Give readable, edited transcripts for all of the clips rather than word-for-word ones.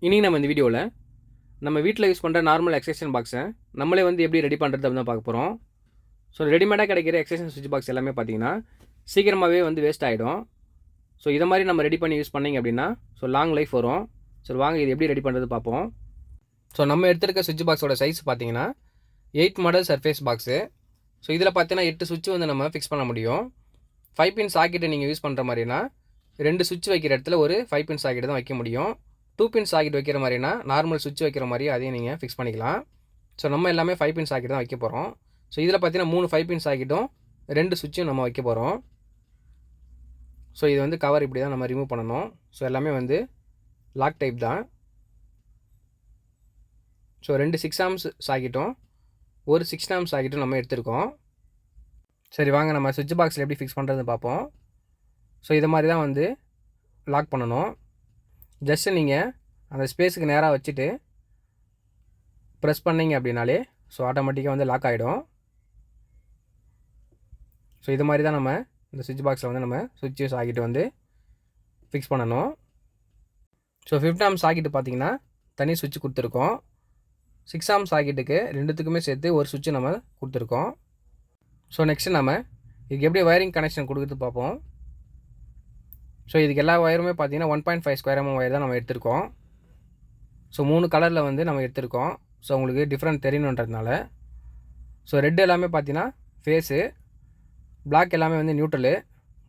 இன்றைக்கி நம்ம இந்த வீடியோவில் நம்ம வீட்டில் யூஸ் பண்ணுற நார்மல் எக்ஸ்டென்ஷன் பாக்ஸை நம்மளே வந்து எப்படி ரெடி பண்ணுறது அப்படின்னு தான் பார்க்க போகிறோம். ஸோ ரெடிமேடாக கிடைக்கிற எக்ஸ்டென்ஷன் சுவிட்ச் பாக்ஸ் எல்லாமே பார்த்தீங்கன்னா சீக்கிரமாகவே வந்து வேஸ்ட் ஆகிடும். ஸோ இதை மாதிரி நம்ம ரெடி பண்ணி யூஸ் பண்ணிங்க அப்படின்னா லாங் லைஃப் வரும். ஸோ வாங்க இது எப்படி ரெடி பண்ணுறது பார்ப்போம். ஸோ நம்ம எடுத்துருக்க சுவிட்ச் பாக்ஸோட சைஸ் பார்த்தீங்கன்னா 8 மாடல் சர்ஃபேஸ் பாக்ஸு. ஸோ இதில் பார்த்தீங்கன்னா 8 சுவிட்ச் வந்து நம்ம ஃபிக்ஸ் பண்ண முடியும். 5 பின் சாக்கெட்டு நீங்கள் யூஸ் பண்ணுற மாதிரினா 2 சுவிட்ச் வைக்கிற இடத்துல ஒரு 5 பின் சாக்கெட்டு தான் வைக்க முடியும். 2 பின் சாக்கெட் வைக்கிற மாதிரினா நார்மல் சுவிட்ச் வைக்கிற மாதிரி அதையும் நீங்கள் ஃபிக்ஸ் பண்ணிக்கலாம். ஸோ நம்ம எல்லாமே 5 பின் சாக்கெட் தான் வைக்க போகிறோம். ஸோ இதில் பார்த்தீங்கன்னா 3 5 பின் சாக்கெட்டும் 2 சுவிட்சும் நம்ம வைக்க போகிறோம். ஸோ இது வந்து கவர் இப்படி தான் நம்ம ரிமூவ் பண்ணணும். ஸோ எல்லாமே வந்து லாக் டைப் தான். ஸோ 2 6 ஆம்ஸ் சாக்கெட்டும் ஒரு 6 ஆம்ஸ் சாக்கெட்டும் நம்ம எடுத்துருக்கோம். சரி வாங்க நம்ம சுவிட்ச் பாக்ஸில் எப்படி ஃபிக்ஸ் பண்ணுறதுன்னு பார்ப்போம். ஸோ இதை மாதிரி தான் வந்து லாக் பண்ணணும். ஜஸ்ட்டு நீங்கள் அந்த ஸ்பேஸுக்கு நேராக வச்சுட்டு ப்ரெஸ் பண்ணிங்க அப்படின்னாலே ஆட்டோமேட்டிக்காக வந்து லாக் ஆகிடும். ஸோ இது மாதிரி தான் நம்ம இந்த சுவிட்ச் பாக்ஸில் வந்து நம்ம சுவிட்சஸ் சாக்கெட்டு வந்து ஃபிக்ஸ் பண்ணணும். ஸோ 5 ஆம் சாக்கெட்டு பார்த்தீங்கன்னா தனி சுவிட்ச் கொடுத்துருக்கோம். 6 ஆம் சாக்கெட்டுக்கு ரெண்டுத்துக்குமே சேர்த்து ஒரு சுவிட்சு நம்ம கொடுத்துருக்கோம். ஸோ நெக்ஸ்ட்டு நம்ம இதுக்கு எப்படி வயரிங் கனெக்ஷன் கொடுக்குறது பார்ப்போம். ஸோ இதுக்கு எல்லா ஒயருமே பார்த்தீங்கன்னா 1.5 ஸ்கொயர் mm ஒயர் தான் நம்ம எடுத்திருக்கோம். ஸோ 3 கலரில் வந்து நம்ம எடுத்திருக்கோம். ஸோ உங்களுக்கு டிஃப்ரெண்ட் தெரியணுன்றதுனால. ஸோ ரெட் எல்லாமே பார்த்தீங்கன்னா ஃபேஸு, பிளாக் எல்லாமே வந்து நியூட்ரலு,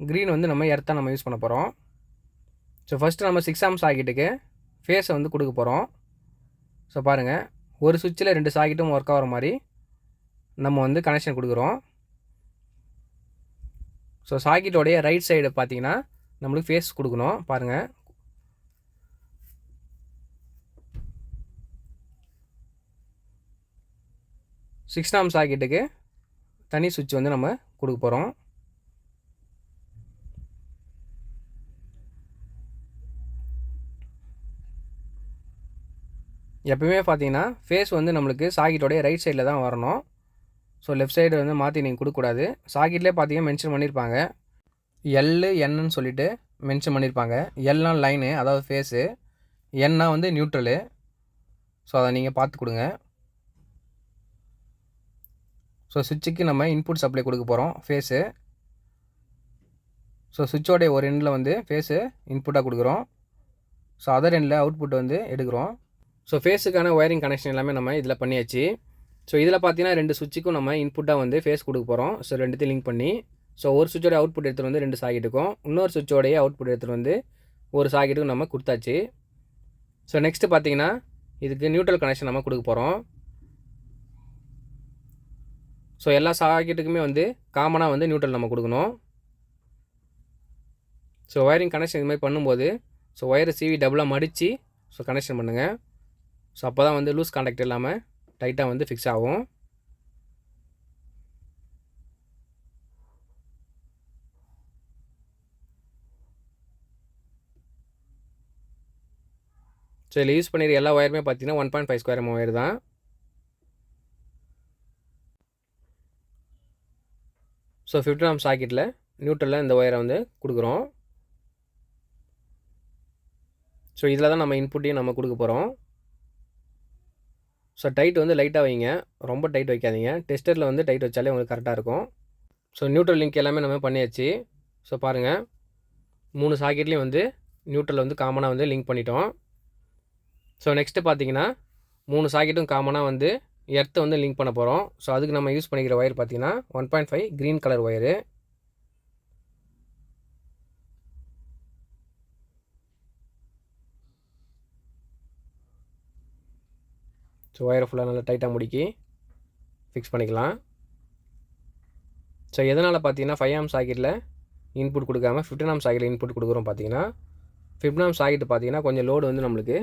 க்ரீன் வந்து நம்ம எர்த்தாக நம்ம யூஸ் பண்ண போகிறோம். ஸோ ஃபஸ்ட்டு நம்ம 6 ஆம் சாக்கெட்டுக்கு ஃபேஸை வந்து கொடுக்க போகிறோம். ஸோ பாருங்கள், ஒரு சுவிட்சில் 2 சாக்கெட்டும் ஒர்க் ஆகிற மாதிரி நம்ம வந்து கனெக்ஷன் கொடுக்குறோம். ஸோ சாக்கெட்டோடைய ரைட் சைடு பார்த்தீங்கன்னா நம்மளுக்கு ஃபேஸ் கொடுக்கணும். பாருங்கள், சிக்ஸ் ஆம் சாக்கெட்டுக்கு தனி சுவிட்ச் வந்து நம்ம கொடுக்க போகிறோம். எப்பவுமே பார்த்தீங்கன்னா ஃபேஸ் வந்து நம்மளுக்கு சாக்கெட்டோடைய ரைட் சைடில் தான் வரணும். ஸோ லெஃப்ட் சைடு வந்து மாற்றி நீங்கள் கொடுக்கக்கூடாது. சாக்கெட்லேயே பார்த்தீங்கன்னா மென்ஷன் பண்ணியிருப்பாங்க, என்னு சொல்லிட்டு மென்ஷன் பண்ணியிருப்பாங்க. எல்னா லைனு, அதாவது ஃபேஸு, என்னா வந்து நியூட்ரலு. ஸோ அதை நீங்கள் பார்த்து கொடுங்க. ஸோ சுவிட்சுக்கு நம்ம இன்புட் சப்ளை கொடுக்க போகிறோம் ஃபேஸு. ஸோ சுவிட்சோடைய ஒரு எண்டில் வந்து ஃபேஸு இன்புட்டாக கொடுக்குறோம். ஸோ அதர் எண்டில் அவுட்புட் வந்து எடுக்கிறோம். ஸோ ஃபேஸுக்கான ஒயரிங் கனெக்ஷன் எல்லாமே நம்ம இதில் பண்ணியாச்சு. ஸோ இதில் பார்த்தீங்கன்னா 2 சுவிட்சுக்கும் நம்ம இன்புட்டாக வந்து ஃபேஸ் கொடுக்க போகிறோம். ஸோ ரெண்டுத்தையும் லிங்க் பண்ணி, ஸோ ஒரு சுவிட்சோட அவுட்புட் எடுத்துகிட்டு வந்து 2 சாக்கெட்டுக்கும், இன்னொரு சுவிட்சோடைய அவுட்புட் எடுத்துகிட்டு வந்து ஒரு சாக்கெட்டுக்கும் நம்ம கொடுத்தாச்சு. ஸோ நெக்ஸ்ட்டு பார்த்தீங்கன்னா இதுக்கு நியூட்ரல் கனெக்ஷன் நம்ம கொடுக்க போகிறோம். ஸோ எல்லா சாக்கெட்டுக்குமே வந்து காமனாக வந்து நியூட்ரல் நம்ம கொடுக்கணும். ஸோ ஒயரிங் கனெக்ஷன் இது மாதிரி பண்ணும்போது ஒயரை சீவி டபுளாக மடித்து கனெக்ஷன் பண்ணுங்கள். ஸோ அப்போ தான் வந்து லூஸ் கான்டாக்ட் இல்லாமல் டைட்டாக வந்து ஃபிக்ஸ் ஆகும். ஸோ இதில் யூஸ் பண்ணிடுற எல்லா ஒயருமே பார்த்தீங்கன்னா 1.5 ஸ்கொயர் mm ஒயர் தான். ஸோ 15 ஆம் சாக்கெட்டில் நியூட்ரலில் இந்த ஒயரை வந்து கொடுக்குறோம். ஸோ இதில் தான் நம்ம இன்புட்டையும் நம்ம கொடுக்க போகிறோம். ஸோ டைட் வந்து லைட்டாக வைங்க, ரொம்ப டைட் வைக்காதீங்க. டெஸ்டரில் வந்து டைட் வச்சாலே உங்களுக்கு கரெக்டாக இருக்கும். ஸோ நியூட்ரல் லிங்க் எல்லாமே நம்ம பண்ணியாச்சு. ஸோ பாருங்கள், 3 சாக்கெட்லேயும் வந்து நியூட்ரல் வந்து காமனாக வந்து லிங்க் பண்ணிட்டோம். ஸோ நெக்ஸ்ட்டு பார்த்தீங்கன்னா 3 சாக்கெட்டும் காமனாக வந்து எர்த்தை வந்து லிங்க் பண்ண போகிறோம். ஸோ அதுக்கு நம்ம யூஸ் பண்ணிக்கிற ஒயர் பார்த்தீங்கன்னா 1.5 க்ரீன் கலர் ஒயரு. ஸோ ஒயரை ஃபுல்லாக நல்லா டைட்டாக முடிக்கி ஃபிக்ஸ் பண்ணிக்கலாம். ஸோ எதனால் பார்த்தீங்கன்னா 5 ஆம் சாக்கெட்டில் இன்புட் கொடுக்காம 15 ஆம் சாக்கெட்டில் இன்புட் கொடுக்குறோம் பார்த்தீங்கன்னா, 15 ஆம் சாக்கெட்டு பார்த்தீங்கன்னா கொஞ்சம் லோடு வந்து நம்மளுக்கு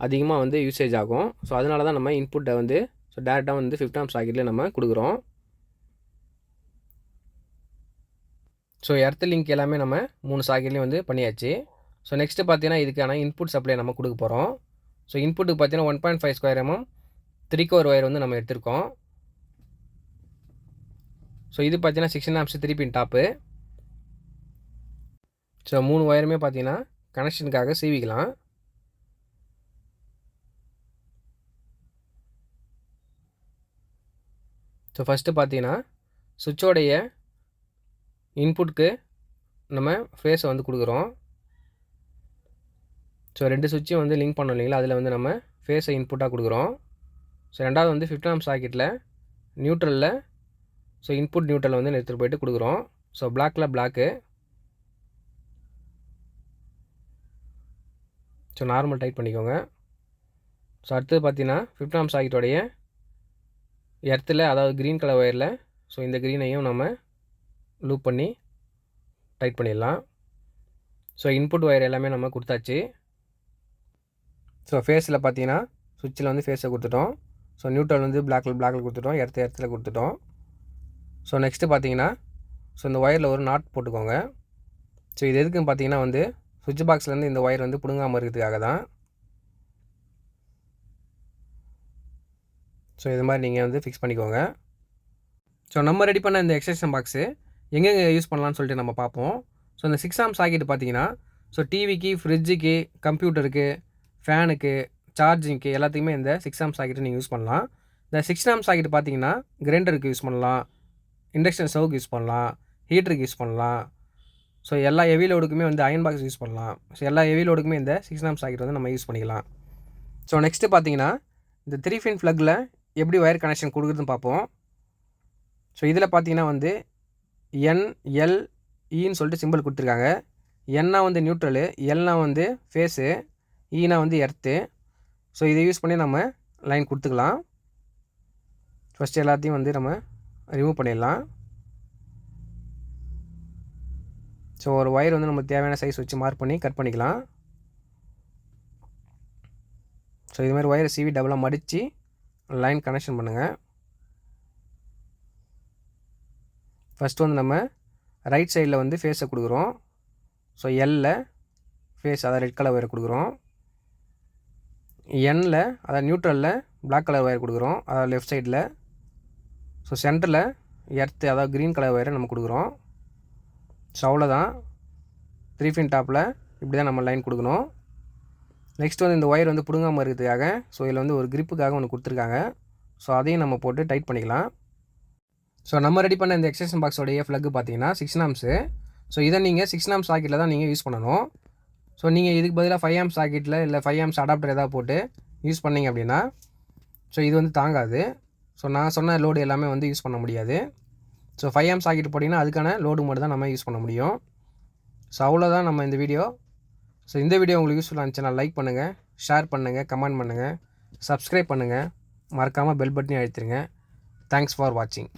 அதிகமாக வந்து யூசேஜ் ஆகும். ஸோ அதனால தான் நம்ம இன்புட்டை வந்து டேரெக்டாக வந்து 15 ஆம் சாக்கெட்டில் நம்ம கொடுக்குறோம். ஸோ எர்த் லிங்க் எல்லாமே நம்ம 3 சாக்கெட்லேயும் வந்து பண்ணியாச்சு. ஸோ நெக்ஸ்ட்டு பார்த்தீங்கன்னா இதுக்கான இன்புட் சப்ளை நம்ம கொடுக்க போகிறோம். ஸோ இன்புட்டுக்கு பார்த்தீங்கன்னா 1.5 ஸ்கொயர் mm 3 கோர் ஒயர் வந்து நம்ம எடுத்திருக்கோம். ஸோ இது பார்த்தீங்கன்னா 16 ஆம்ஸ் 3 பின் டாப்பு. ஸோ 3 ஒயருமே பார்த்தீங்கன்னா கனெக்ஷனுக்காக சீவிக்கலாம். ஸோ ஃபஸ்ட்டு பார்த்தீங்கன்னா சுவிட்சோடைய இன்புட்க்கு நம்ம ஃபேஸை வந்து கொடுக்குறோம். ஸோ 2 சுவிட்சையும் வந்து லிங்க் பண்ணோம் இல்லைங்களா, அதில் வந்து நம்ம ஃபேஸை இன்புட்டாக கொடுக்குறோம். ஸோ ரெண்டாவது வந்து 15 ஆம்ப் சாக்கெட்டில் நியூட்ரலில் ஸோ இன்புட் நியூட்ரல் வந்து எடுத்துகிட்டு போயிட்டு கொடுக்குறோம். ஸோ பிளாக்கில் பிளாக்கு. ஸோ நார்மல் டைட் பண்ணிக்கோங்க. ஸோ அடுத்தது பார்த்தீங்கன்னா 15 ஆம்ப் சாக்கெட்டோடைய எர்த்தில், அதாவது க்ரீன் கலர் ஒயரில் ஸோ இந்த க்ரீனையும் நம்ம லூப் பண்ணி டைட் பண்ணிடலாம். ஸோ இன்புட் ஒயர் எல்லாமே நம்ம கொடுத்தாச்சு. ஸோ ஃபேஸில் பார்த்தீங்கன்னா சுவிட்சில் வந்து ஃபேஸை கொடுத்துட்டோம். ஸோ நியூட்ரல் வந்து பிளாக்கில் கொடுத்துட்டோம், எர்த்தில் கொடுத்துட்டோம். ஸோ நெக்ஸ்ட்டு பார்த்தீங்கன்னா ஸோ இந்த ஒயரில் ஒரு நாட் போட்டுக்கோங்க. ஸோ இது எதுக்குன்னு பார்த்தீங்கன்னா வந்து சுவிட்ச் பாக்ஸ்லேருந்து இந்த ஒயர் வந்து பிடுங்காமல் இருக்கிறதுக்காக தான். ஸோ இது மாதிரி நீங்கள் வந்து ஃபிக்ஸ் பண்ணிக்கோங்க. ஸோ நம்ம ரெடி பண்ண இந்த எக்ஸ்டென்ஷன் பாக்ஸு எங்கெங்கே யூஸ் பண்ணலான்னு சொல்லிட்டு நம்ம பார்ப்போம். ஸோ இந்த 6 ஆம்ப் சாக்கெட் பார்த்தீங்கன்னா ஸோ டிவிக்கு, ஃப்ரிட்ஜுக்கு, கம்ப்யூட்டருக்கு, ஃபேனுக்கு, சார்ஜிங்க்கு எல்லாத்துக்குமே இந்த 6 ஆம்ப் சாக்கெட்டை நீங்கள் யூஸ் பண்ணலாம். இந்த 6 ஆம்ப் சாக்கெட் பார்த்தீங்கன்னா கிரைண்டருக்கு யூஸ் பண்ணலாம், இண்டக்ஷன் ஸ்டவ்வுக்கு யூஸ் பண்ணலாம், ஹீட்டருக்கு யூஸ் பண்ணலாம். ஸோ எல்லா ஹெவி லோடுக்குமே வந்து அயன் பாக்ஸ் யூஸ் பண்ணலாம். ஸோ எல்லா ஹெவி லோடுக்குமே இந்த 6 ஆம்ப் சாக்கெட் வந்து நம்ம யூஸ் பண்ணிக்கலாம். ஸோ நெக்ஸ்ட்டு பார்த்தீங்கன்னா இந்த 3 பின் ப்ளக்கில் எப்படி ஒயர் கனெக்ஷன் கொடுக்குறதுன்னு பார்ப்போம். ஸோ இதில் பார்த்தீங்கன்னா வந்து NLEன்னு சொல்லிட்டு சிம்பிள் கொடுத்துருக்காங்க. Nனா வந்து நியூட்ரலு, Lனா வந்து ஃபேஸு, ஈனா வந்து எர்த்து. ஸோ இதை யூஸ் பண்ணி நம்ம லைன் கொடுத்துக்கலாம். ஃபஸ்ட்டு எல்லாத்தையும் வந்து நம்ம ரிமூவ் பண்ணிடலாம். ஸோ ஒரு ஒயர் வந்து நம்ம தேவையான சைஸ் வச்சு மார்க் பண்ணி கட் பண்ணிக்கலாம். ஸோ இதுமாதிரி ஒயரை சீவி டபுளாக மடித்து லைன் கனெக்ஷன் பண்ணுங்கள். ஃபஸ்ட்டு வந்து நம்ம ரைட் சைடில் வந்து ஃபேஸை கொடுக்குறோம். ஸோ Lல ஃபேஸ், அதாவது ரெட் கலர் ஒயர் கொடுக்குறோம். Nல அதாவது நியூட்ரலில் பிளாக் கலர் ஒயர் கொடுக்குறோம், அதாவது லெஃப்ட் சைடில். ஸோ சென்டரில் எர்த்து, அதாவது க்ரீன் கலர் ஒயரை நம்ம கொடுக்குறோம். ஸோ அவ்வளோதான். 3 பின் டாப்பில் இப்படி தான் நம்ம லைன் கொடுக்கணும். நெக்ஸ்ட் வந்து இந்த ஒயர் வந்து பிடுங்காமல் இருக்கிறதுக்காக ஸோ இதில் வந்து ஒரு கிரிப்புக்காக ஒன்று கொடுத்துருக்காங்க. ஸோ அதையும் நம்ம போட்டு டைட் பண்ணிக்கலாம். ஸோ நம்ம ரெடி பண்ண இந்த எக்ஸ்டென்ஷன் பாக்ஸோடைய ஃப்ளக்கு பார்த்தீங்கன்னா 6 ஆம்ப்ஸு. ஸோ இதை நீங்கள் 6 ஆம்ப் சாக்கெட்டில் தான் நீங்கள் யூஸ் பண்ணணும். ஸோ நீங்கள் இதுக்கு பதிலாக 5 ஆம்ப் சாக்கெட்டில் இல்லை 5 ஆம்ப்ஸ் அடாப்டர் எதாவது போட்டு யூஸ் பண்ணிங்க அப்படின்னா ஸோ இது வந்து தாங்காது. ஸோ நான் சொன்ன லோடு எல்லாமே வந்து யூஸ் பண்ண முடியாது. ஸோ 5 ஆம்ப் சாக்கெட் போட்டிங்கன்னா அதுக்கான லோடு மட்டும் தான் நம்ம யூஸ் பண்ண முடியும். ஸோ அவ்வளோதான் நம்ம இந்த வீடியோ. ஸோ இந்த வீடியோ உங்களுக்கு யூஸ்ஃபுல்லாக இருந்துச்சுன்னா லைக் பண்ணுங்கள், ஷேர் பண்ணுங்கள், கமெண்ட் பண்ணுங்கள், சப்ஸ்கிரைப் பண்ணுங்கள், மறக்காமல் பெல் பட்டனையும் அழுத்திடுங்க. தேங்க்ஸ் ஃபார் வாட்சிங்.